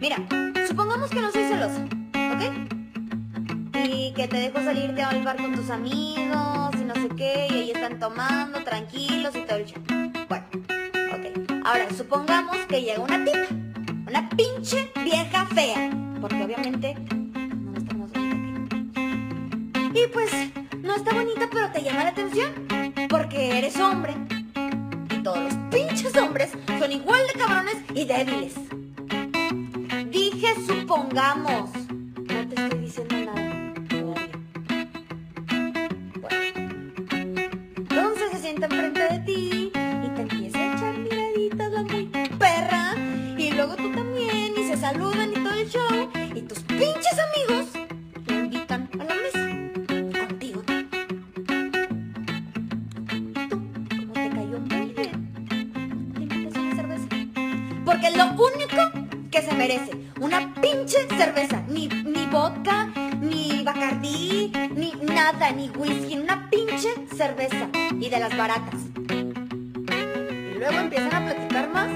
Mira, supongamos que no soy celosa, ¿ok? Y que te dejo salirte al bar con tus amigos y no sé qué, y ahí están tomando tranquilos y todo el show. Bueno, ok. Ahora, supongamos que llega una tipa, una pinche vieja fea, porque obviamente no está más bonita que... Y pues, no está bonita, pero te llama la atención, porque eres hombre. Y todos los pinches hombres son igual de cabrones y débiles. Dije supongamos, no te estoy diciendo nada. Entonces se sienta enfrente de ti y te empieza a echar miraditas la muy perra. Y luego tú también y se saludan y todo el show. Y tus pinches amigos te invitan a la mesa. Contigo. Y tú, como te cayó muy bien, te invitas a una cerveza. Porque es lo único que se merece. Una pinche cerveza. Ni vodka, ni Bacardí, ni nada, ni whisky. Una pinche cerveza. Y de las baratas. Y luego empiezan a platicar más